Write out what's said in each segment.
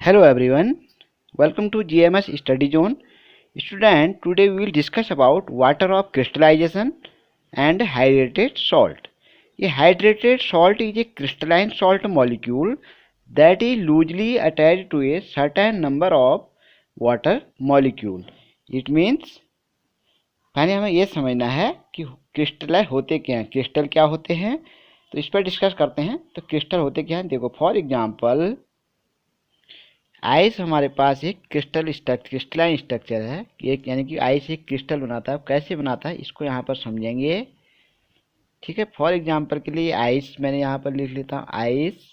Hello everyone, welcome to GMS Study Zone. Student, today we will discuss about water of crystallization and hydrated salt. A hydrated salt is a crystalline salt molecule that is loosely attached to a certain number of water molecule. It means पहले हमें यह समझना है कि crystal होते क्या हैं, crystal क्या होते हैं, तो इस पर डिस्कस करते हैं। तो क्रिस्टल होते क्या हैं, देखो फॉर एग्जांपल आइस हमारे पास एक क्रिस्टलाइन स्ट्रक्चर है, एक यानी कि आइस एक क्रिस्टल बनाता है। कैसे बनाता है इसको यहाँ पर समझेंगे, ठीक है। फॉर एग्जांपल के लिए आइस मैंने यहाँ पर लिख लेता हूँ आइस,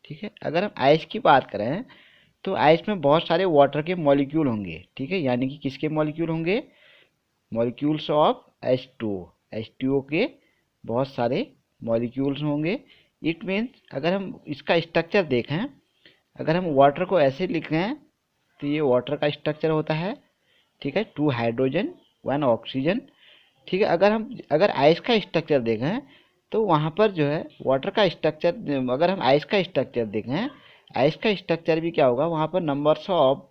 ठीक है। अगर हम आइस की बात करें तो आइस में बहुत सारे वाटर के मॉलिक्यूल होंगे, ठीक है। यानी कि किसके मॉलिक्यूल होंगे, मॉलिक्यूल्स ऑफ H2O के बहुत सारे मॉलिक्यूल्स होंगे। इट मीन्स अगर हम इसका स्ट्रक्चर देखें, अगर हम वाटर को ऐसे लिखें तो ये वाटर का स्ट्रक्चर होता है, ठीक है। 2 हाइड्रोजन 1 ऑक्सीजन, ठीक है। अगर आइस का स्ट्रक्चर देखें तो वहाँ पर जो है वाटर का स्ट्रक्चर, अगर हम आइस का स्ट्रक्चर देखें, आइस का स्ट्रक्चर भी क्या होगा, वहाँ पर नंबर्स ऑफ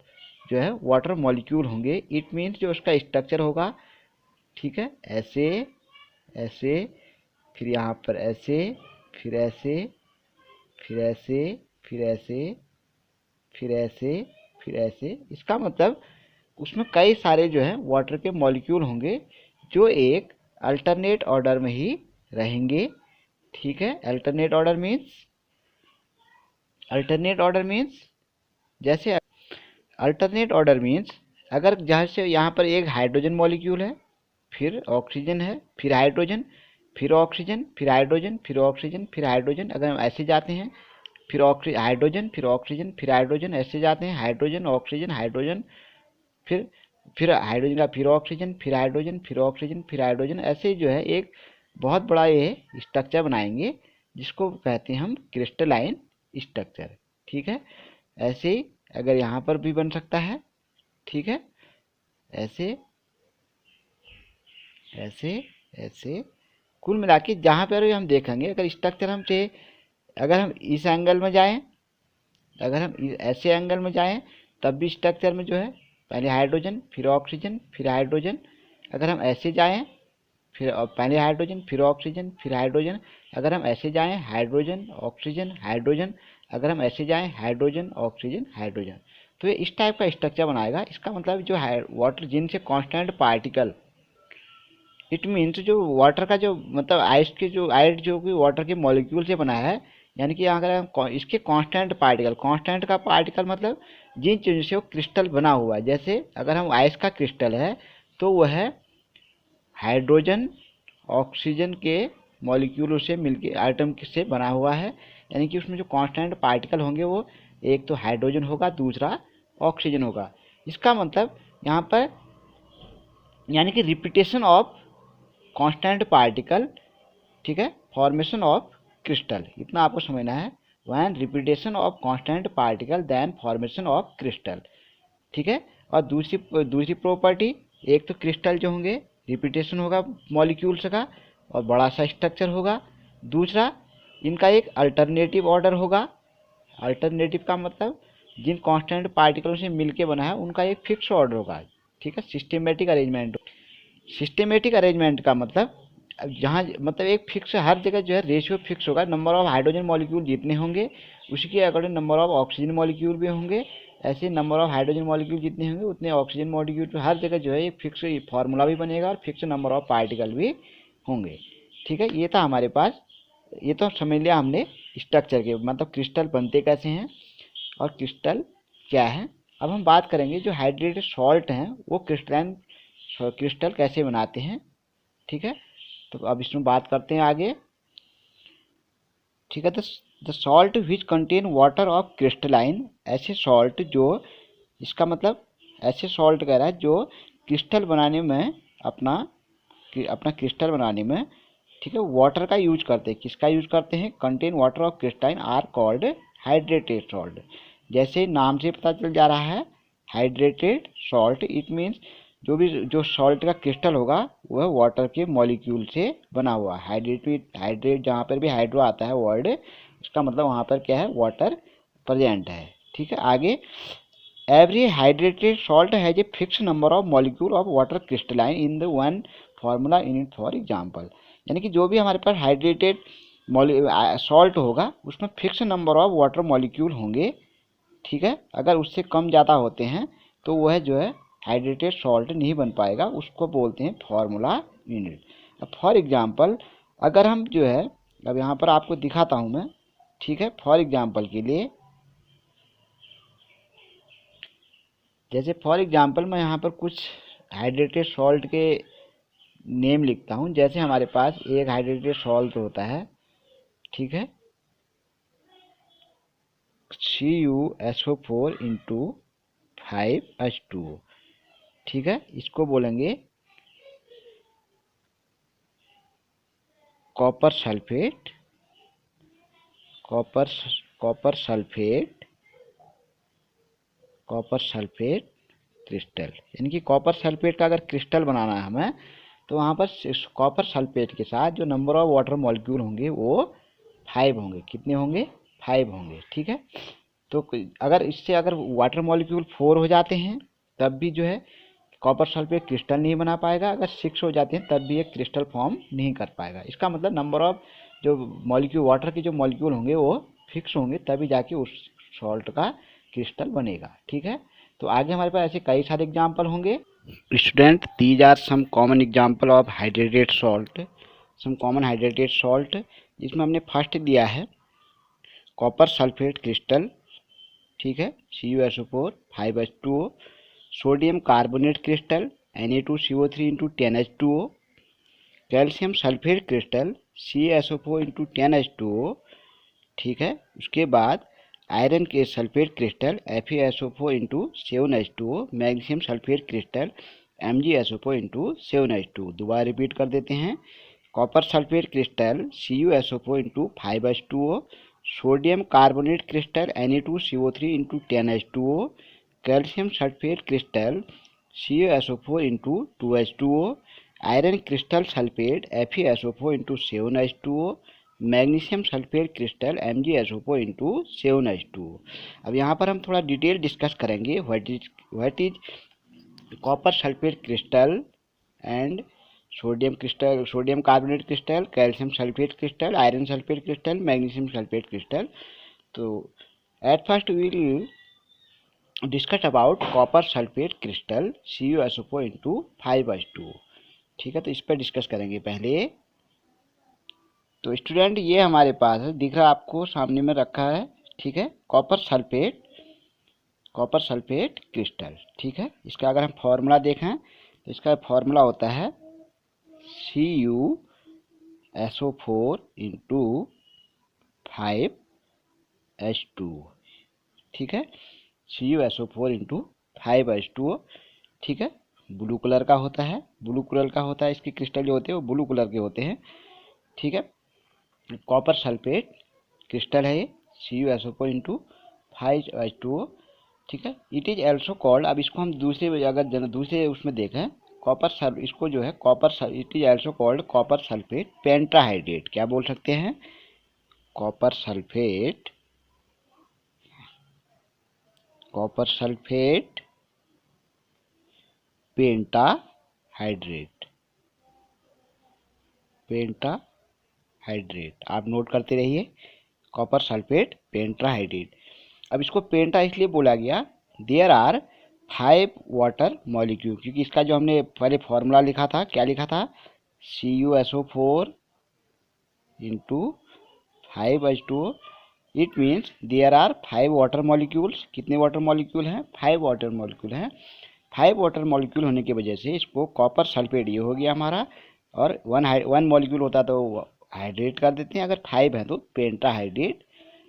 जो है वाटर मॉलिक्यूल होंगे। इट मीन्स जो उसका स्ट्रक्चर होगा, ठीक है, ऐसे ऐसे, फिर यहाँ पर ऐसे, फिर ऐसे, फिर ऐसे, फिर ऐसे, फिर ऐसे, फिर ऐसे। इसका मतलब उसमें कई सारे जो है वाटर के मॉलिक्यूल होंगे जो एक अल्टरनेट ऑर्डर में ही रहेंगे, ठीक है। अल्टरनेट ऑर्डर मीन्स जैसे अल्टरनेट ऑर्डर मीन्स अगर जहाँ से यहाँ पर एक हाइड्रोजन मॉलिक्यूल है, फिर ऑक्सीजन है, फिर हाइड्रोजन, फिर ऑक्सीजन, फिर हाइड्रोजन, फिर ऑक्सीजन, फिर हाइड्रोजन। अगर हम ऐसे जाते हैं, फिर हाइड्रोजन, फिर ऑक्सीजन, फिर हाइड्रोजन, ऐसे जाते हैं, हाइड्रोजन ऑक्सीजन हाइड्रोजन, फिर हाइड्रोजन का फिर ऑक्सीजन, फिर हाइड्रोजन, फिर ऑक्सीजन, फिर हाइड्रोजन। ऐसे जो है एक बहुत बड़ा ये स्ट्रक्चर बनाएंगे जिसको कहते हैं हम क्रिस्टलाइन स्ट्रक्चर, ठीक है। ऐसे ही अगर यहाँ पर भी बन सकता है, ठीक है, ऐसे ऐसे ऐसे। कुल मिला के जहाँ पर हम देखेंगे, अगर स्ट्रक्चर हम से अगर हम इस एंगल में जाएं, अगर हम ऐसे एंगल में जाएं तब भी स्ट्रक्चर में जो है पहले हाइड्रोजन, फिर ऑक्सीजन, फिर हाइड्रोजन। अगर हम ऐसे जाएं, फिर पहले हाइड्रोजन, फिर ऑक्सीजन, फिर हाइड्रोजन। अगर हम ऐसे जाएं, हाइड्रोजन ऑक्सीजन हाइड्रोजन। अगर हम ऐसे जाएं, हाइड्रोजन ऑक्सीजन हाइड्रोजन। तो ये इस टाइप का स्ट्रक्चर बनाएगा। इसका मतलब जो वाटर जिनसे कांस्टेंट पार्टिकल, इट मीन्स जो वाटर का जो मतलब आइस जो कि वाटर के मॉलिक्यूल से बना है, यानी कि अगर हम इसके कांस्टेंट का पार्टिकल मतलब जिन चीज़ों से वो क्रिस्टल बना हुआ है। जैसे अगर हम आइस का क्रिस्टल है तो वह हाइड्रोजन ऑक्सीजन के मॉलिक्यूलों से मिलके आइटम से बना हुआ है। यानी कि उसमें जो कांस्टेंट पार्टिकल होंगे वो एक तो हाइड्रोजन होगा, दूसरा ऑक्सीजन होगा। इसका मतलब यहाँ पर यानी कि रिपीटेशन ऑफ कांस्टेंट पार्टिकल, ठीक है, फॉर्मेशन ऑफ क्रिस्टल, इतना आपको समझना है। When repetition of constant particle then formation of crystal, ठीक है। और दूसरी प्रॉपर्टी, एक तो क्रिस्टल जो होंगे रिपीटेशन होगा मॉलिक्यूल्स का और बड़ा सा स्ट्रक्चर होगा। दूसरा, इनका एक अल्टरनेटिव ऑर्डर होगा। अल्टरनेटिव का मतलब जिन कांस्टेंट पार्टिकलों से मिलके बना है उनका एक फिक्स ऑर्डर होगा, ठीक है। सिस्टेमेटिक अरेंजमेंट का मतलब जहाँ मतलब एक फिक्स हर जगह जो है रेशियो फिक्स होगा। नंबर ऑफ हाइड्रोजन मॉलिक्यूल जितने होंगे उसी के according number of oxygen molecule भी होंगे। ऐसे नंबर ऑफ हाइड्रोजन मॉलिक्यूल जितने होंगे उतने ऑक्सीजन मॉलिक्यूल पे हर जगह जो है एक फिक्स फार्मूला भी बनेगा और फिक्स नंबर ऑफ पार्टिकल भी होंगे, ठीक है। ये था हमारे पास, ये तो समझ लिया हमने स्ट्रक्चर के मतलब क्रिस्टल बनते कैसे हैं और क्रिस्टल क्या है। अब हम बात करेंगे जो हाइड्रेटेड सॉल्ट हैं वो क्रिस्टल कैसे बनाते हैं, ठीक है। तो अब इसमें बात करते हैं आगे, ठीक है। The salt which contain water of crystalline, ऐसे सॉल्ट जो, इसका मतलब ऐसे सॉल्ट कह रहा है जो क्रिस्टल बनाने में अपना क्रिस्टल बनाने में, ठीक है, वाटर का यूज करते हैं। किसका यूज करते हैं, contain water of crystalline are called hydrated salt. जैसे नाम से पता चल जा रहा है हाइड्रेटेड सॉल्ट, इट मीन्स जो सॉल्ट का क्रिस्टल होगा वह वाटर के मॉलिक्यूल से बना हुआ। हाइड्रेट जहाँ पर भी हाइड्रो आता है वर्ड, उसका मतलब वहाँ पर क्या है, वाटर प्रेजेंट है, ठीक है। आगे, every hydrated salt has a fix number of molecule of water crystalline in the one formula unit for example. यानी कि जो भी हमारे पास हाइड्रेटेड सॉल्ट होगा उसमें fix number of water molecule होंगे, ठीक है। अगर उससे कम ज़्यादा होते हैं तो वह जो है हाइड्रेटेड सॉल्ट नहीं बन पाएगा, उसको बोलते हैं फार्मूला यूनिट। अब फॉर एग्जांपल अगर हम जो है, अब यहाँ पर आपको दिखाता हूँ मैं, ठीक है। फॉर एग्जांपल के लिए, जैसे फॉर एग्जांपल मैं यहाँ पर कुछ हाइड्रेटेड सॉल्ट के नेम लिखता हूँ। जैसे हमारे पास एक हाइड्रेटेड सॉल्ट होता है, ठीक है, CuSO4 इंटू 5H2O, ठीक है। इसको बोलेंगे copper sulphate, copper sulphate crystal. यानी कि कॉपर सल्फेट का अगर क्रिस्टल बनाना है हमें, तो वहाँ पर कॉपर सल्फेट के साथ जो नंबर ऑफ वाटर मॉलिक्यूल होंगे वो 5 होंगे। कितने होंगे? 5 होंगे, ठीक है। तो अगर इससे अगर वाटर मॉलिक्यूल 4 हो जाते हैं तब भी जो है कॉपर सल्फेट क्रिस्टल नहीं बना पाएगा। अगर 6 हो जाते हैं तब भी एक क्रिस्टल फॉर्म नहीं कर पाएगा। इसका मतलब नंबर ऑफ जो मॉलिक्यूल, वाटर के जो मॉलिक्यूल होंगे वो फिक्स होंगे, तभी जाके उस सॉल्ट का क्रिस्टल बनेगा, ठीक है। तो आगे हमारे पास ऐसे कई सारे एग्जाम्पल होंगे। Student, these are some common example of hydrated salt, some common hydrated salt, जिसमें हमने फर्स्ट दिया है कॉपर सल्फेट क्रिस्टल, ठीक है, CuSO4 5H2O, sodium carbonate crystal Na2CO3 into 10H2O, calcium sulphate crystal CaSO4 into 10H2O, ठीक है। उसके बाद आयरन के sulphate crystal FeSO4 into 7H2O, magnesium sulphate crystal MgSO4 into 7H2O। दोबारा रिपीट कर देते हैं, copper sulphate crystal CuSO4 into 5H2O, sodium carbonate crystal Na2CO3 into 10H2O, calcium sulphate crystal CuSO4 into 2H2O, iron crystal sulphate FeSO4 into 7H2O, magnesium sulphate crystal MgSO4 into 7H2O। अब यहाँ पर हम थोड़ा detail discuss करेंगे what is copper sulphate crystal and sodium carbonate crystal, calcium sulphate crystal, iron sulphate crystal, magnesium sulphate crystal. तो at first we will discuss about copper sulphate crystal CuSO4 into 5H2O, ठीक है। तो इस पर discuss करेंगे पहले। तो student, ये हमारे पास है, दिख रहा है आपको, सामने में रखा है, ठीक है, कॉपर सल्फेट क्रिस्टल, ठीक है। इसका अगर हम फॉर्मूला देखें तो इसका फॉर्मूला होता है CuSO4 इंटू 5H2O, ठीक है, CuSO4 इंटू 5H2O, ठीक है। ब्लू कलर का होता है, इसके क्रिस्टल जो होते हैं वो ब्लू कलर के होते हैं, ठीक है। कॉपर सल्फेट क्रिस्टल है ये, CuSO4 इंटू 5H2O, ठीक है। इट इज ऑल्सो कॉल्ड, अब इसको हम दूसरे उसमें देखें, इसको जो है it is also called copper sulphate pentahydrate. क्या बोल सकते हैं? कॉपर सल्फेट पेंटाहाइड्रेट, आप नोट करते रहिए, कॉपर सल्फेट पेंटाहाइड्रेट। अब इसको पेंटा इसलिए बोला गया, देयर आर 5 वाटर मॉलिक्यूल, क्योंकि इसका जो हमने पहले फॉर्मूला लिखा था, क्या लिखा था? CuSO4 into 5H2O, it means there are 5 water molecules. कितने वाटर मॉलिक्यूल हैं? 5 वाटर मॉलिक्यूल हैं। 5 वाटर मॉलिक्यूल होने की वजह से इसको कॉपर सल्फेट, ये हो गया हमारा, और वन मॉलिक्यूल होता तो हाइड्रेट कर देते हैं, अगर 5 है तो पेंटाहाइड्रेट,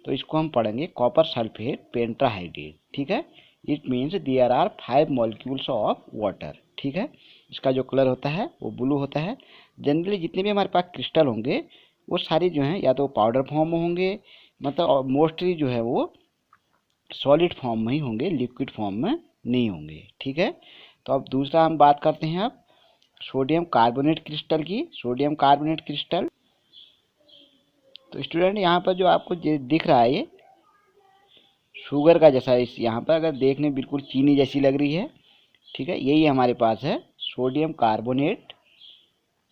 तो इसको हम पढ़ेंगे कॉपर सल्फेट पेंटाहाइड्रेट, ठीक है। It means there are 5 molecules of water, ठीक है। इसका जो कलर होता है वो ब्लू होता है। जनरली जितने भी हमारे पास क्रिस्टल होंगे वो सारे जो हैं या तो पाउडर फॉर्म में होंगे, मतलब मोस्टली जो है वो सॉलिड फॉर्म में ही होंगे, लिक्विड फॉर्म में नहीं होंगे, ठीक है। तो अब दूसरा हम बात करते हैं अब सोडियम कार्बोनेट क्रिस्टल की। सोडियम कार्बोनेट क्रिस्टल, तो स्टूडेंट यहाँ पर जो आपको दिख रहा है ये शुगर का जैसा इस यहाँ पर अगर देखने बिल्कुल चीनी जैसी लग रही है, ठीक है, यही हमारे पास है सोडियम कार्बोनेट,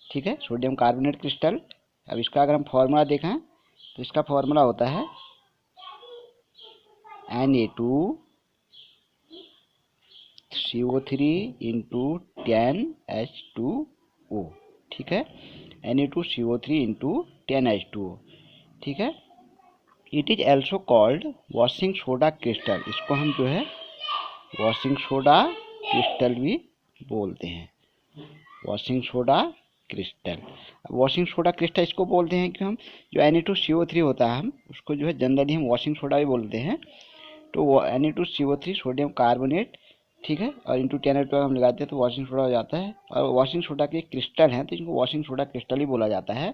ठीक है, सोडियम कार्बोनेट क्रिस्टल। अब इसका अगर हम फॉर्मूला देखें तो इसका फॉर्मूला होता है Na2CO3 इंटू 10H2O, ठीक है, Na2CO3 इंटू 10H2O, ठीक है। It is also called washing soda crystal, इसको हम जो है वॉशिंग सोडा क्रिस्टल भी बोलते हैं, washing soda crystal. Washing soda crystal इसको बोलते हैं कि हम जो Na2CO3 होता है हम उसको जो है जनरली हम वॉशिंग सोडा भी बोलते हैं। तो वो Na2CO3 सोडियम कार्बोनेट, ठीक है, और इंटू 10H2O हम लगाते हैं तो वॉशिंग सोडा हो जाता है। और वॉशिंग सोडा के क्रिस्टल हैं तो इनको वॉशिंग सोडा क्रिस्टल ही बोला जाता है।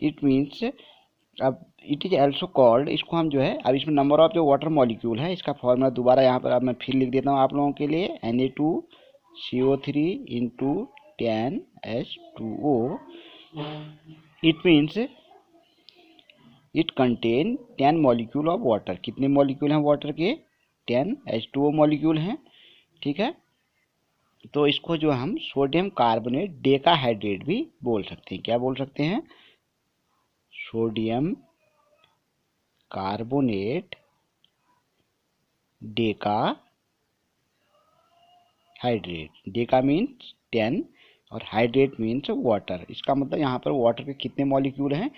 इट मीन्स, अब इट इज ऑल्सो कॉल्ड, इसको हम जो है, अब इसमें नंबर ऑफ जो वाटर मॉलिक्यूल है इसका फॉर्मूला दोबारा यहाँ पर अब मैं फिर लिख देता हूँ आप लोगों के लिए। Na2CO3 into 10H2O, it means it contain 10 molecule of water. कितने मॉलिक्यूल हैं वाटर के? 10 H2O मॉलिक्यूल हैं, ठीक है। तो इसको जो हम सोडियम कार्बोनेट डेकाहाइड्रेट भी बोल सकते हैं। क्या बोल सकते हैं? Sodium carbonate Deka hydrate. Deka means 10 और हाइड्रेट मीन्स वाटर। इसका मतलब यहाँ पर वाटर के कितने मॉलिक्यूल हैं?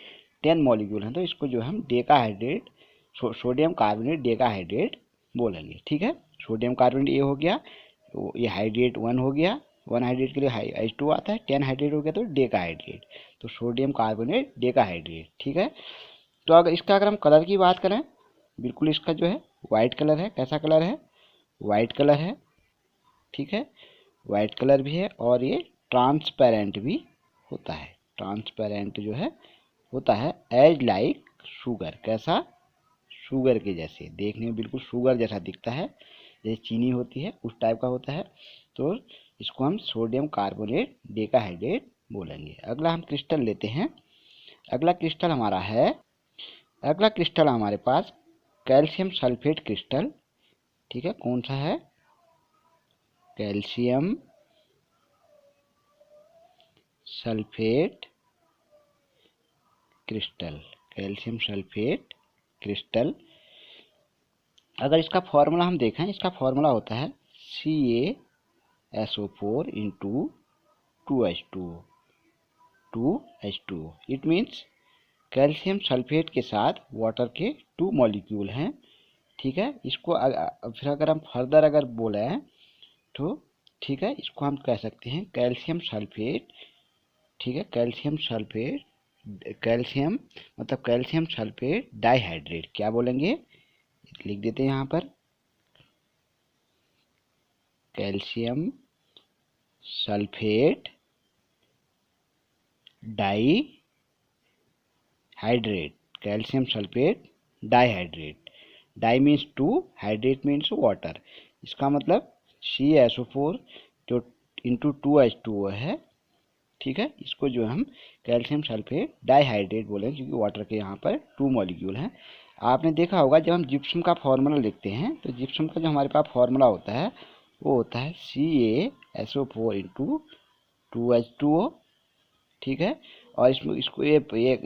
10 मॉलिक्यूल हैं। तो इसको जो हम Deka hydrate, sodium carbonate Deka hydrate बोलेंगे, ठीक है। सोडियम कार्बोनेट ये हो गया, तो ये हाइड्रेट 1 हो गया, 1 हाइड्रेट के लिए H2 आता है, 10 हाइड्रेट हो गया तो डेका हाइड्रेट, तो सोडियम कार्बोनेट डेका हाइड्रेट, ठीक है। तो अगर हम कलर की बात करें, बिल्कुल इसका जो है वाइट कलर है। कैसा कलर है? वाइट कलर है, ठीक है, वाइट कलर भी है और ये ट्रांसपेरेंट भी होता है। ट्रांसपेरेंट जो है होता है एज लाइक शुगर। कैसा? शुगर के जैसे, देखने में बिल्कुल शुगर जैसा दिखता है, जैसे चीनी होती है उस टाइप का होता है। तो इसको हम सोडियम कार्बोनेट डेकाहाइड्रेट बोलेंगे। अगला हम क्रिस्टल लेते हैं। अगला क्रिस्टल हमारे पास कैल्शियम सल्फेट क्रिस्टल, ठीक है। कौन सा है? Calcium sulphate crystal. Calcium sulphate crystal, अगर इसका फॉर्मूला हम देखें, इसका फॉर्मूला होता है CaSO4 into 2H2O। It means calcium sulphate के साथ वाटर के 2 मॉलिक्यूल हैं, ठीक है। इसको फिर अगर हम फर्दर अगर बोले तो, ठीक है, इसको हम कह सकते हैं कैल्शियम सल्फेट, ठीक है, कैल्शियम मतलब कैल्शियम सल्फेट डाइहाइड्रेट। क्या बोलेंगे? लिख देते हैं यहाँ पर, calcium sulphate dihydrate. Calcium sulphate dihydrate. Di means 2, hydrate means water. इसका मतलब CaSO4 जो इंटू 2H2O है, ठीक है। इसको जो हम कैल्शियम सल्फेट डाइहाइड्रेट बोलेंगे क्योंकि वाटर के यहाँ पर 2 मॉलिक्यूल हैं। आपने देखा होगा जब हम जिप्सम का फॉर्मूला लिखते हैं तो जिप्सम का जो हमारे पास फॉर्मूला होता है वो होता है CaSO4 इंटू 2H2O, ठीक है। और इसको ये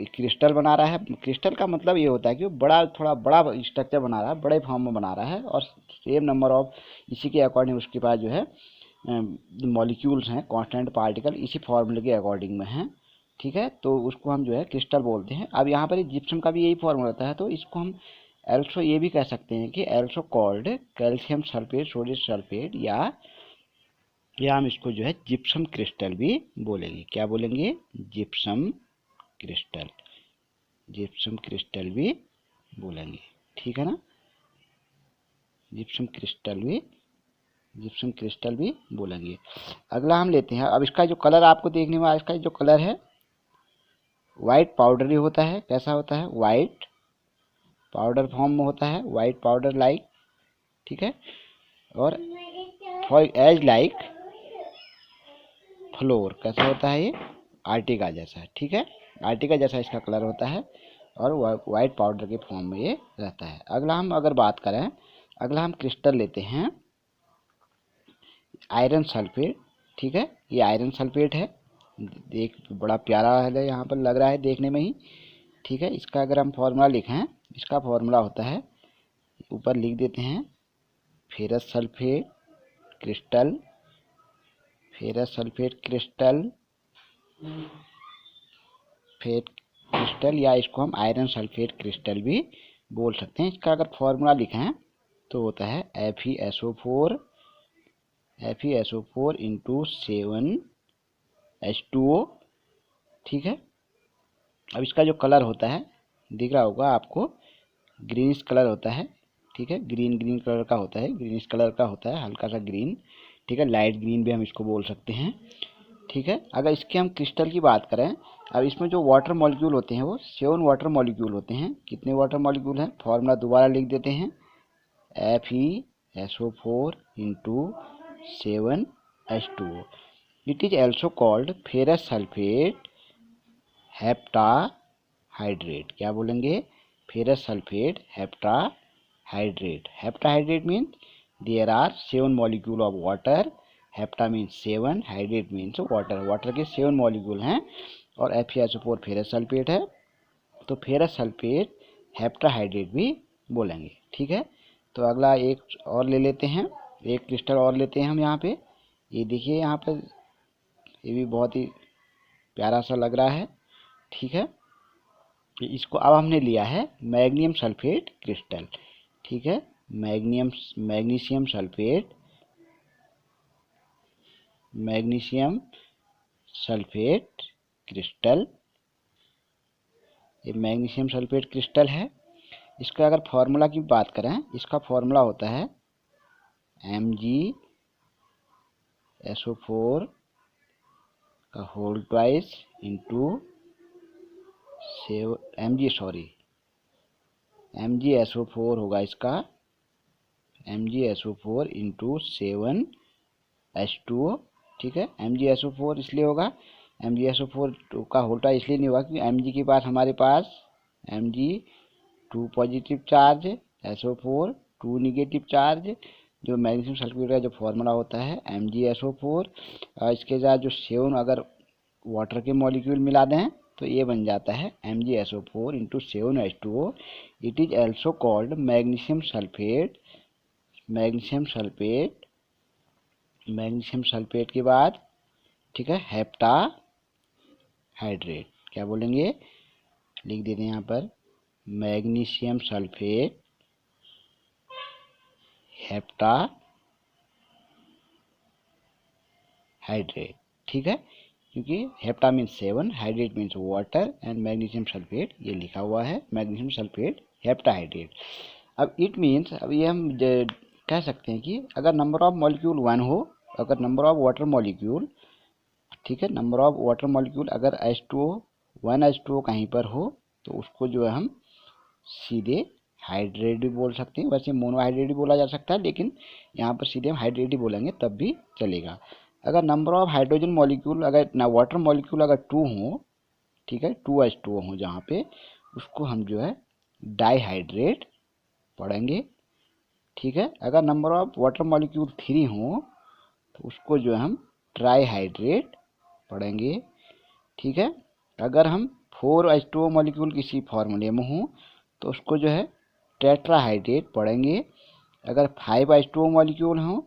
क्रिस्टल बना रहा है। क्रिस्टल का मतलब ये होता है कि वो थोड़ा बड़ा स्ट्रक्चर बना रहा है, बड़े फॉर्म में बना रहा है और सेम नंबर ऑफ इसी के अकॉर्डिंग उसके पास जो है मॉलिक्यूल्स हैं, कांस्टेंट पार्टिकल इसी फॉर्मूले के अकॉर्डिंग में हैं, ठीक है। तो उसको हम जो है क्रिस्टल बोलते हैं। अब यहाँ पर जिप्सम का भी यही फॉर्मूला होता है, तो इसको हम एल्सो ये भी कह सकते हैं कि also called calcium sulphate sodium sulphate, या हम इसको जो है जिप्सम क्रिस्टल भी बोलेंगे। क्या बोलेंगे? Gypsum crystal. जिप्सम क्रिस्टल भी बोलेंगे, ठीक है ना। जिप्सम क्रिस्टल भी बोलेंगे। अगला हम लेते हैं, अब इसका जो कलर आपको देखने में, इसका जो कलर है वाइट पाउडर होता है। कैसा होता है? वाइट पाउडर फॉर्म में होता है, वाइट पाउडर लाइक, ठीक है। और एज लाइक फ्लोर। कैसा होता है ये? आर्टिका जैसा, ठीक है, आर्टिका जैसा इसका कलर होता है और वाइट पाउडर के फॉर्म में ये रहता है। अगला हम अगर बात करें, अगला हम क्रिस्टल लेते हैं आयरन सल्फेट। ठीक है, ये आयरन सल्फेट है, देख बड़ा प्यारा है, यहाँ पर लग रहा है देखने में ही। ठीक है, इसका अगर हम फॉर्मूला लिखें, इसका फॉर्मूला होता है, ऊपर लिख देते हैं, ferrous sulphate crystal, ferrous sulphate crystal, फेट क्रिस्टल, या इसको हम आयरन सल्फेट क्रिस्टल भी बोल सकते हैं। इसका अगर फॉर्मूला लिखें तो होता है FeSO4 इंटू 7H2O। ठीक है, अब इसका जो कलर होता है दिख रहा होगा आपको, ग्रीनिश कलर होता है। ठीक है, ग्रीन कलर का होता है, ग्रीनिश कलर का होता है, हल्का सा ग्रीन। ठीक है, लाइट ग्रीन भी हम इसको बोल सकते हैं। ठीक है, अगर इसके हम क्रिस्टल की बात करें, अब इसमें जो वाटर मॉलिक्यूल होते हैं वो 7 वाटर मॉलिक्यूल होते हैं। कितने वाटर मॉलिक्यूल हैं, फॉर्मूला दोबारा लिख देते हैं, FeSO4 into 7H2O। It is also called ferrous sulphate heptahydrate. क्या बोलेंगे, ferrous sulphate heptahydrate. Heptahydrate means there are 7 molecule of water, hepta means 7, hydrate means water, water के 7 मॉलिक्यूल हैं, और FeSO4 फेरस सल्फेट है, तो फेरस सल्फेट हेप्टाहाइड्रेट भी बोलेंगे। ठीक है, तो अगला एक और ले लेते हैं, एक क्रिस्टल और लेते हैं हम यहाँ पे। ये देखिए यहाँ पर, ये भी बहुत ही प्यारा सा लग रहा है। ठीक है, इसको अब हमने लिया है मैग्नीशियम सल्फेट क्रिस्टल। ठीक है, मैग्नीशियम सल्फेट क्रिस्टल, ये मैग्नीशियम सल्फेट क्रिस्टल है। इसका अगर फॉर्मूला की बात करें, इसका फॉर्मूला होता है MgSO4 का होल ट्वाइस इंटू MgSO4 होगा इसका, MgSO4 इंटू 7H2O। ठीक है, MgSO4 इसलिए होगा, MgSO4 का होल ट्वाइस इसलिए नहीं होगा क्योंकि Mg के पास हमारे पास Mg 2 positive charge, SO4 2 negative charge. जो मैग्नीशियम सल्फेट का जो फॉर्मूला होता है MgSO4, और इसके साथ जो 7 अगर वाटर के मॉलिक्यूल मिला दें तो ये बन जाता है MgSO4 into 7H2O। It is also called magnesium sulphate के बाद, ठीक है, हेप्टाहाइड्रेट। क्या बोलेंगे, लिख देते हैं यहाँ पर, मैग्नीशियम सल्फेट हेप्टाहाइड्रेट। ठीक है, क्योंकि hepta means 7, hydrate means water, and magnesium sulphate ये लिखा हुआ है, मैग्नीशियम सल्फेट हेप्टाहाइड्रेट। अब इट मीन्स, अब ये हम कह सकते हैं कि अगर नंबर ऑफ मॉलिक्यूल 1 हो, अगर नंबर ऑफ वाटर मॉलिक्यूल, ठीक है, नंबर ऑफ वाटर मॉलिक्यूल अगर H2O 1H2O कहीं पर हो तो उसको जो है हम सीधे हाइड्रेट भी बोल सकते हैं। वैसे मोनोहाइड्रेट भी बोला जा सकता है, लेकिन यहाँ पर सीधे हम हाइड्रेट ही बोलेंगे तब भी चलेगा। अगर नंबर ऑफ हाइड्रोजन मॉलिक्यूल, अगर ना वाटर मॉलिक्यूल अगर 2 हो, ठीक है, 2H2O हो जहाँ पे, उसको हम जो है डाईहाइड्रेट पढ़ेंगे। ठीक है, अगर नंबर ऑफ वाटर मॉलिक्यूल 3 हो तो उसको जो है हम ट्राईहाइड्रेट पढ़ेंगे। ठीक है, अगर हम 4H2O मॉलिक्यूल किसी फॉर्मूले में हो तो उसको जो है टेट्राहाइड्रेट पढ़ेंगे। अगर 5H2O मॉलिक्यूल हो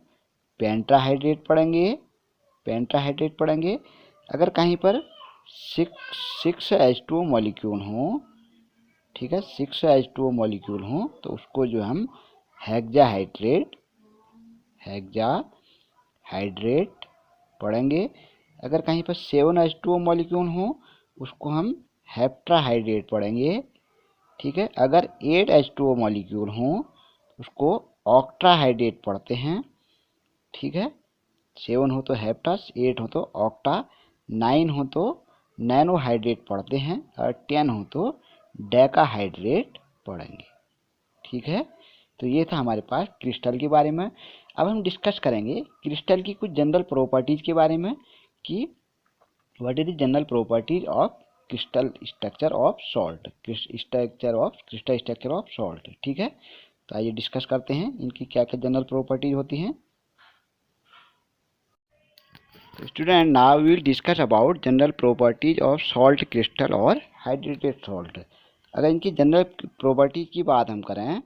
पेंटाहाइड्रेट पढ़ेंगे। अगर कहीं पर 6H2O मॉलिक्यूल हो, ठीक है, 6H2O मॉलिक्यूल हो तो उसको जो हम हेक्साहाइड्रेट पढ़ेंगे। अगर कहीं पर 7H2O मॉलिक्यूल हो उसको हम हेप्टाहाइड्रेट पढ़ेंगे। ठीक है, अगर 8H2O मॉलिक्यूल हो उसको ऑक्टाहाइड्रेट पढ़ते हैं। ठीक है, 7 हो तो हेप्टा, 8 हो तो ऑक्टा, 9 हो तो नैनोहाइड्रेट पढ़ते हैं, और 10 हो तो डेकाहाइड्रेट पढ़ेंगे। ठीक है, तो ये था हमारे पास क्रिस्टल के बारे में। अब हम डिस्कस करेंगे क्रिस्टल की कुछ जनरल प्रॉपर्टीज के बारे में कि what is the general properties of crystal structure of salt, crystal structure of salt. ठीक है, तो आइए डिस्कस करते हैं इनकी क्या क्या जनरल प्रॉपर्टीज होती हैं। Student, now we will discuss about general properties of salt crystal और हाइड्रेटेड सॉल्ट। अगर इनकी जनरल प्रॉपर्टी की बात हम करें,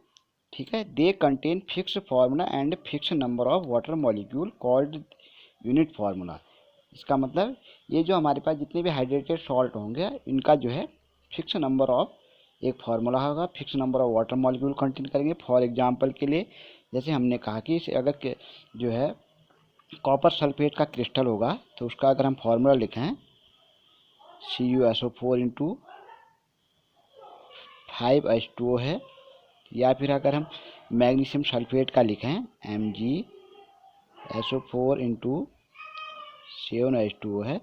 ठीक है, they contain fix formula and fix number of water molecule called unit formula. इसका मतलब ये जो हमारे पास जितने भी हाइड्रेटेड सॉल्ट होंगे इनका जो है फिक्स नंबर ऑफ एक फार्मूला होगा, fix number of water molecule contain करेंगे। फॉर एग्जांपल के लिए जैसे हमने कहा कि अगर जो है कॉपर सल्फेट का क्रिस्टल होगा तो उसका अगर हम फार्मूला लिखें CuSO4 इंटू 5H2O है, या फिर अगर हम मैग्नीशियम सल्फेट का लिखें MgSO4 इंटू 7H2O है।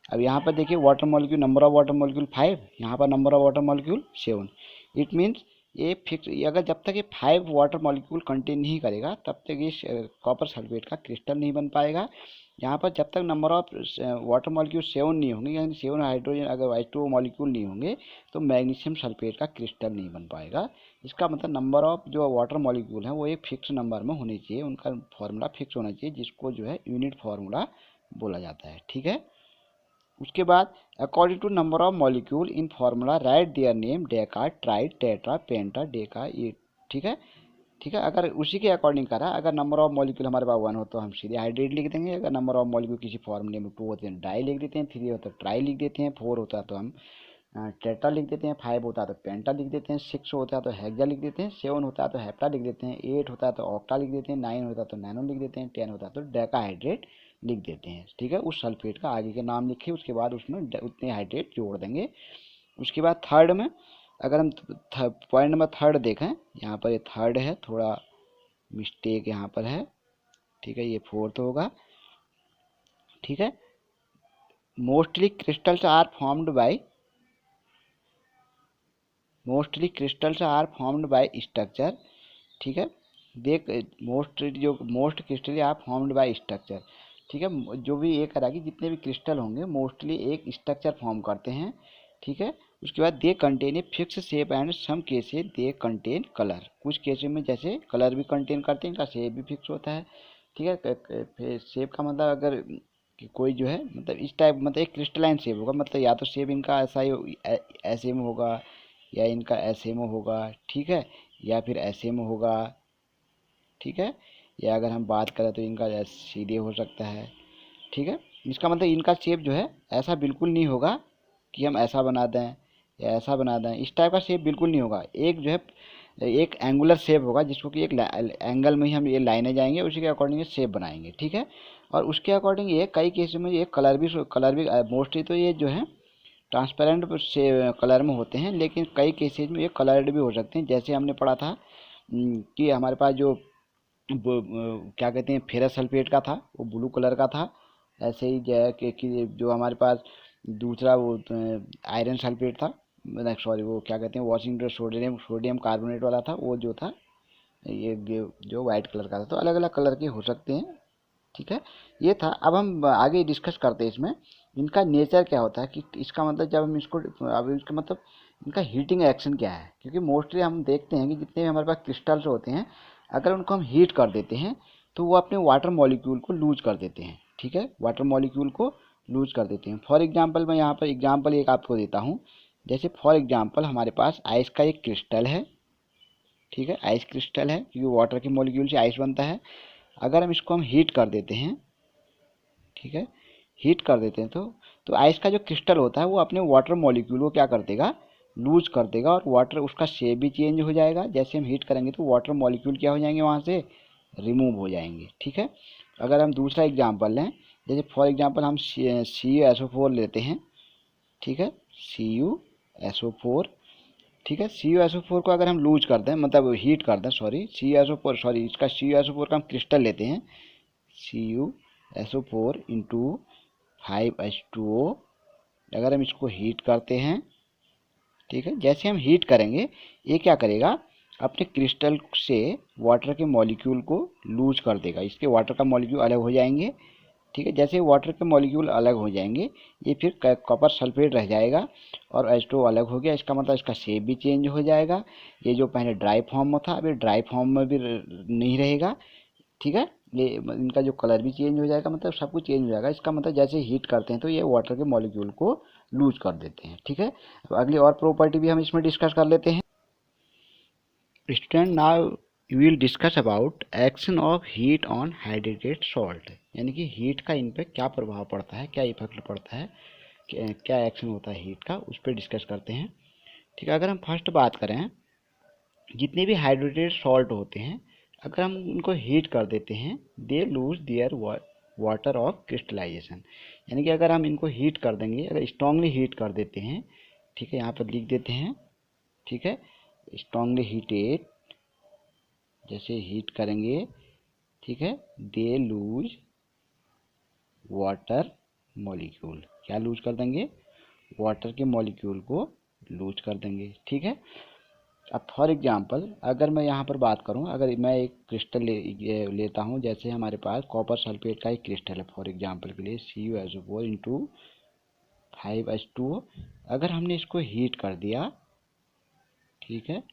अब यहाँ पर देखिए water molecule, number of water molecule 5, यहाँ पर number of water molecule 7। It means ये फिक्स, अगर जब तक ये 5 वाटर मॉलिक्यूल कंटेन नहीं करेगा तब तक ये कॉपर सल्फेट का क्रिस्टल नहीं बन पाएगा। यहाँ पर जब तक नंबर ऑफ वाटर मॉलिक्यूल 7 नहीं होंगे, यानी 7 हाइड्रोजन अगर H2O मॉलिक्यूल नहीं होंगे तो मैग्नीशियम सल्फेट का क्रिस्टल नहीं बन पाएगा। इसका मतलब नंबर ऑफ जो वाटर मॉलिक्यूल हैं वो एक फिक्स नंबर में होने चाहिए, उनका फार्मूला फिक्स होना चाहिए, जिसको जो है यूनिट फार्मूला बोला जाता है। ठीक है, उसके बाद according to number of molecule in formula write their name deca, tri, tetra, penta, deca, ये। ठीक है, ठीक है, अगर उसी के अकॉर्डिंग करा, अगर नंबर ऑफ मॉलिक्यूल हमारे पास 1 हो तो हम सीधे हाइड्रेट लिख देंगे, अगर नंबर ऑफ मॉलिक्यूल किसी फॉर्मूले में 2 होते हैं डाई लिख देते हैं, 3 होता है ट्राई लिख देते हैं, 4 होता है तो हम टेट्रा लिख देते हैं, 5 होता है तो पेंटा लिख देते हैं, 6 होता है तो हेक्सा लिख देते हैं, 7 होता है तो हेप्टा लिख देते हैं, 8 होता है तो ऑक्टा लिख देते हैं, 9 होता है तो नैनो लिख देते हैं, 10 होता है तो डेकाहाइड्रेट लिख देते हैं। ठीक है, उस सल्फेट का आगे के नाम लिखे, उसके बाद उसमें उतने हाइड्रेट जोड़ देंगे। उसके बाद थर्ड में अगर हम पॉइंट नंबर थर्ड देखें, यहाँ पर ये थर्ड है, थोड़ा मिस्टेक यहाँ पर है। ठीक है, ये फोर्थ होगा। ठीक है, mostly crystals are formed by structure. ठीक है, देख most crystal are formed by structure. ठीक है, जो भी ये करा कि जितने भी क्रिस्टल होंगे मोस्टली एक स्ट्रक्चर फॉर्म करते हैं। ठीक है, उसके बाद they contain a fix shape and some cases they contain colour. कुछ केसेस में जैसे कलर भी कंटेन करते हैं, इनका शेप भी फिक्स होता है। ठीक है, शेप का मतलब अगर कि कोई जो है मतलब इस टाइप, मतलब एक क्रिस्टलाइन शेप होगा, मतलब या तो शेप इनका ऐसा ही ऐसे में होगा, या इनका ऐसे में होगा। ठीक है, या फिर ऐसे में होगा। ठीक है, या अगर हम बात करें तो इनका सीधे हो सकता है। ठीक है, इसका मतलब इनका शेप जो है ऐसा बिल्कुल नहीं होगा कि हम ऐसा बना दें या ऐसा बना दें, इस टाइप का शेप बिल्कुल नहीं होगा। एक जो है एक एंगुलर शेप होगा, जिसको कि एक एंगल में ही हम ये लाइनें जाएंगे, उसी के अकॉर्डिंग शेप बनाएंगे। ठीक है, और उसके अकॉर्डिंग ये कई केस में ये कलर भी मोस्टली तो ये जो है ट्रांसपेरेंट से कलर में होते हैं, लेकिन कई केसेज में ये कलर्ड भी हो सकते हैं। जैसे हमने पढ़ा था कि हमारे पास जो क्या कहते हैं फेरस सल्फेट का था, वो ब्लू कलर का था। ऐसे ही जो है कि जो हमारे पास दूसरा वो आयरन सल्फेट था, सॉरी वो क्या कहते हैं वॉशिंग सोडियम कार्बोनेट वाला था, वो जो था ये जो वाइट कलर का था। तो अलग अलग कलर के हो सकते हैं। ठीक है, ये था। अब हम आगे डिस्कस करते हैं इसमें इनका नेचर क्या होता है, कि इसका मतलब जब हम इसको, अब इसका मतलब इनका हीटिंग एक्शन क्या है। क्योंकि मोस्टली हम देखते हैं कि जितने भी हमारे पास क्रिस्टल्स होते हैं, अगर उनको हम हीट कर देते हैं तो वो अपने वाटर मॉलिक्यूल को लूज कर देते हैं। ठीक है, वाटर मॉलिक्यूल को लूज कर देते हैं। फॉर एग्जांपल मैं यहाँ पर एग्जांपल एक आपको देता हूँ। जैसे फॉर एग्जांपल हमारे पास आइस का एक क्रिस्टल है। ठीक है, आइस क्रिस्टल है क्योंकि वाटर के मॉलिक्यूल से आइस बनता है। अगर हम इसको हम हीट कर देते हैं, ठीक है, हीट कर देते हैं तो आइस का जो क्रिस्टल होता है वो अपने वाटर मॉलिक्यूल को क्या कर देगा, लूज कर देगा, और वाटर उसका शेप भी चेंज हो जाएगा। जैसे हम हीट करेंगे तो वाटर मॉलिक्यूल क्या हो जाएंगे, वहाँ से रिमूव हो जाएंगे। ठीक है, अगर हम दूसरा एग्जांपल लें, जैसे फॉर एग्जांपल हम CuSO4 लेते हैं। ठीक है, CuSO4। ठीक है, CuSO4 को अगर हम लूज कर दें, मतलब हीट कर दें, इसका CuSO4 का हम क्रिस्टल लेते हैं, CuSO4 इंटू 5H2O। अगर हम इसको हीट करते हैं, ठीक है, जैसे हम हीट करेंगे ये क्या करेगा, अपने क्रिस्टल से वाटर के मॉलिक्यूल को लूज कर देगा। इसके वाटर का मॉलिक्यूल अलग हो जाएंगे। ठीक है। जैसे वाटर के मॉलिक्यूल अलग हो जाएंगे, ये फिर कॉपर सल्फेट रह जाएगा और H2O अलग हो गया, इसका मतलब इसका शेप भी चेंज हो जाएगा। ये जो पहले ड्राई फॉर्म में था, अभी ड्राई फॉर्म में भी नहीं रहेगा। ठीक है, ये इनका जो कलर भी चेंज हो जाएगा, मतलब सब कुछ चेंज हो जाएगा। इसका मतलब जैसे हीट करते हैं तो ये वाटर के मॉलिक्यूल को लूज कर देते हैं। ठीक है, अब अगली और प्रॉपर्टी भी हम इसमें डिस्कस कर लेते हैं। Student, now we will discuss about action of heat on hydrated salt, यानी कि हीट का इन पर क्या प्रभाव पड़ता है, क्या इफेक्ट पड़ता है, क्या एक्शन होता है हीट का, उस पर डिस्कस करते हैं। ठीक है, अगर हम फर्स्ट बात करें, जितने भी हाइड्रेटेड सॉल्ट होते हैं, अगर हम उनको हीट कर देते हैं, they lose their water of crystallisation, यानी कि अगर हम इनको हीट कर देंगे, अगर स्ट्रांगली हीट कर देते हैं, ठीक है, यहाँ पर लिख देते हैं। ठीक है, स्ट्रांगली हीटेड, जैसे हीट करेंगे, ठीक है, दे लूज वाटर मॉलिक्यूल, क्या लूज कर देंगे, वाटर के मॉलिक्यूल को लूज कर देंगे। ठीक है, अब फॉर एग्जांपल अगर मैं यहाँ पर बात करूँ, अगर मैं एक क्रिस्टल लेता हूँ, जैसे हमारे पास कॉपर सल्फेट का एक क्रिस्टल है, फॉर एग्जांपल के लिए CuSO4 इंटू 5H2O, अगर हमने इसको हीट कर दिया, ठीक है,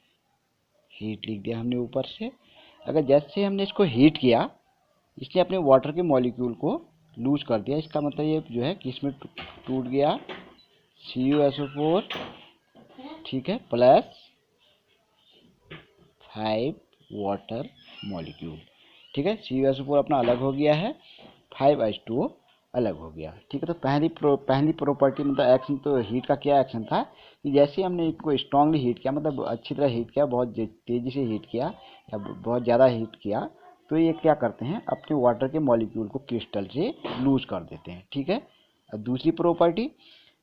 हीट लिख दिया हमने ऊपर से, अगर जैसे हमने इसको हीट किया, इसने अपने वाटर के मॉलिक्यूल को लूज कर दिया, इसका मतलब ये जो है कि इसमें टूट गया CuSO4, ठीक है, प्लस 5 वाटर मॉलिक्यूल। ठीक है, CuSO4 अपना अलग हो गया है, 5H2O अलग हो गया। ठीक है, तो पहली प्रॉपर्टी मतलब एक्शन, तो हीट का क्या एक्शन था कि जैसे हमने इसको स्ट्रांगली हीट किया, मतलब अच्छी तरह हीट किया, बहुत तेज़ी से हीट किया या बहुत ज़्यादा हीट किया, तो ये क्या करते हैं, अपने वाटर के मॉलिक्यूल को क्रिस्टल से लूज कर देते हैं। ठीक है, अब दूसरी प्रॉपर्टी,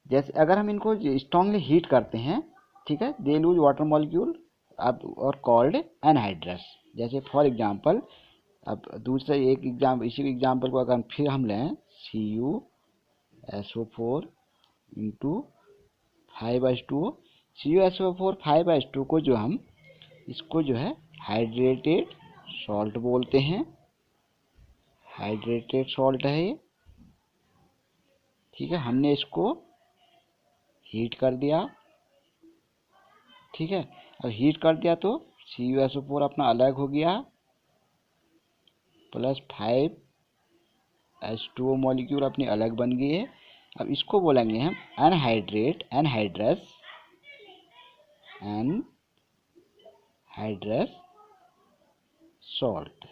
जैसे अगर हम इनको स्ट्रांगली हीट करते हैं, ठीक है, दे लूज वाटर मॉलिक्यूल अब और कॉल्ड एनहाइड्रस। जैसे फॉर एग्जांपल, अब दूसरे एक इसी एग्जांपल को अगर फिर हम लें, CuSO4 into 5H2O, CuSO4 5H2O को जो हम इसको जो है हाइड्रेटेड सॉल्ट बोलते हैं, हाइड्रेटेड सॉल्ट है ये। ठीक है, हमने इसको हीट कर दिया, ठीक है, अब हीट कर दिया तो CuSO4 अपना अलग हो गया, प्लस 5H2O मॉलिक्यूल अपनी अलग बन गई है। अब इसको बोलेंगे हम एनहाइड्रस सॉल्ट,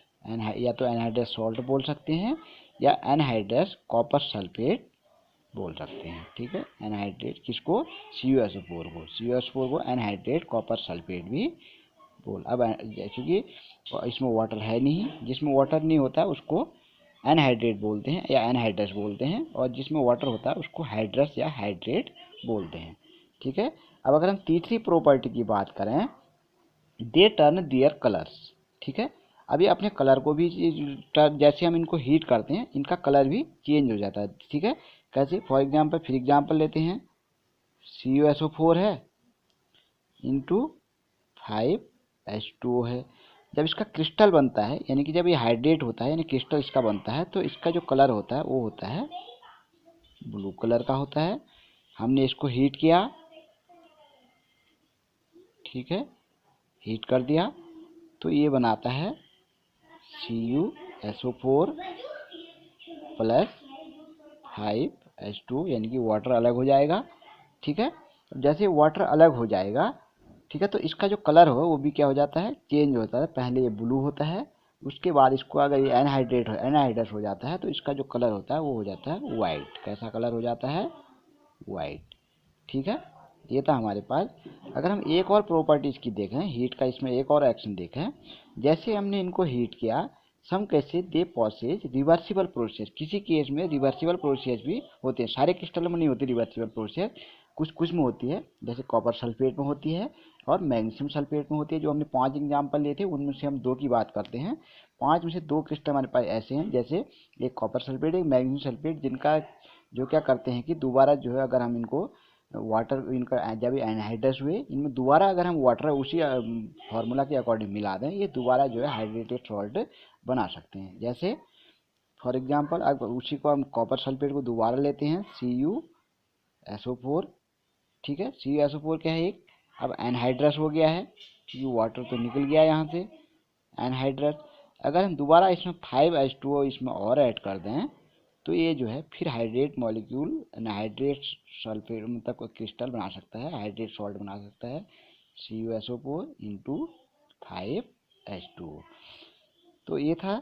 या तो एनहाइड्रस सॉल्ट बोल सकते हैं या एनहाइड्रस कॉपर सल्फेट बोल सकते हैं। ठीक है, एनहाइड्रेट किसको, CuSO4 को एनहाइड्रेट कॉपर सल्फेट भी बोल। अब जैसे कि इसमें वाटर है नहीं, जिसमें वाटर नहीं होता है उसको एनहाइड्रेट बोलते हैं या एनहाइड्रस बोलते हैं, और जिसमें वाटर होता है उसको हाइड्रस या हाइड्रेट बोलते हैं। ठीक है, अब अगर हम तीसरी प्रॉपर्टी की बात करें, दे टर्न दियर कलर्स। ठीक है, अभी अपने कलर को भी, जैसे हम इनको हीट करते हैं, इनका कलर भी चेंज हो जाता है। ठीक है, कैसे, फॉर एग्जांपल फिर एग्जांपल लेते हैं, CuSO4 है इंटू 5H2O है। जब इसका क्रिस्टल बनता है, यानी कि जब ये हाइड्रेट होता है, यानी क्रिस्टल इसका बनता है, तो इसका जो कलर होता है वो होता है ब्लू कलर का होता है। हमने इसको हीट किया, ठीक है, हीट कर दिया तो ये बनाता है CuSO4 प्लस 5H2, यानी कि वाटर अलग हो जाएगा। ठीक है, जैसे वाटर अलग हो जाएगा, ठीक है, तो इसका जो कलर हो वो भी क्या हो जाता है, चेंज होता है। पहले ये ब्लू होता है, उसके बाद इसको अगर ये एनहाइड्रस हो जाता है तो इसका जो कलर होता है वो हो जाता है वाइट। कैसा कलर हो जाता है, वाइट। ठीक है, ये था हमारे पास। अगर हम एक और प्रॉपर्टी इसकी देखें, हीट का इसमें एक और एक्शन देखें, जैसे हमने इनको हीट किया, सम कैसे दे प्रोसेस रिवर्सिबल प्रोसेस, किसी केस में रिवर्सिबल प्रोसेस भी होते हैं, सारे क्रिस्टल में नहीं होती रिवर्सिबल प्रोसेस, कुछ कुछ में होती है, जैसे कॉपर सल्फेट में होती है और मैग्नीशियम सल्फेट में होती है। जो हमने 5 एग्जाम्पल लिए थे उनमें से हम 2 की बात करते हैं। 5 में से 2 क्रिस्टल हमारे पास ऐसे हैं, जैसे एक कॉपर सल्फेट, एक मैग्नीशियम सल्फेट, जिनका जो क्या करते हैं कि दोबारा जो है, अगर हम इनको वाटर, इनका जब एनहाइड्रस हुए, इनमें दोबारा अगर हम वाटर उसी फार्मूला के अकॉर्डिंग मिला दें, ये दोबारा जो है हाइड्रेटेड सॉल्ट बना सकते हैं। जैसे फॉर एग्जांपल अब उसी को हम कॉपर सल्फेट को दोबारा लेते हैं CuSO4, ठीक है। CuSO4 क्या है एक, अब एनहाइड्रस हो गया है क्योंकि वाटर तो निकल गया यहाँ से, एनहाइड्रस। अगर हम दोबारा इसमें 5H2O इसमें और ऐड कर दें तो ये जो है फिर हाइड्रेट मॉलिक्यूल हाइड्रेट सल्फेट मतलब क्रिस्टल बना सकता है, हाइड्रेट सॉल्ट बना सकता है, CuSO4 इंटू 5H2O। तो ये था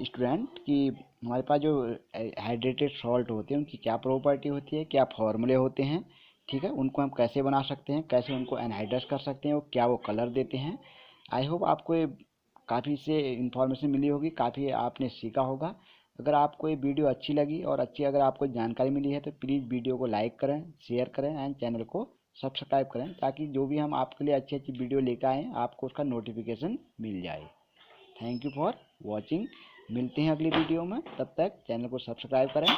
स्टूडेंट कि हमारे पास जो हाइड्रेटेड सॉल्ट होते हैं उनकी क्या प्रॉपर्टी होती है, क्या फॉर्मूले होते हैं, ठीक है, उनको हम कैसे बना सकते हैं, कैसे उनको एनहाइड्रस कर सकते हैं, वो क्या वो कलर देते हैं। आई होप आपको ये काफ़ी से इन्फॉर्मेशन मिली होगी, काफ़ी आपने सीखा होगा। अगर आपको ये वीडियो अच्छी लगी और अच्छी अगर आपको जानकारी मिली है तो प्लीज़ वीडियो को लाइक करें, शेयर करें एंड चैनल को सब्सक्राइब करें, ताकि जो भी हम आपके लिए अच्छी अच्छी वीडियो लेकर आएँ आपको उसका नोटिफिकेशन मिल जाए। Thank you for watching. मिलते हैं अगली वीडियो में, तब तक चैनल को सब्सक्राइब करें।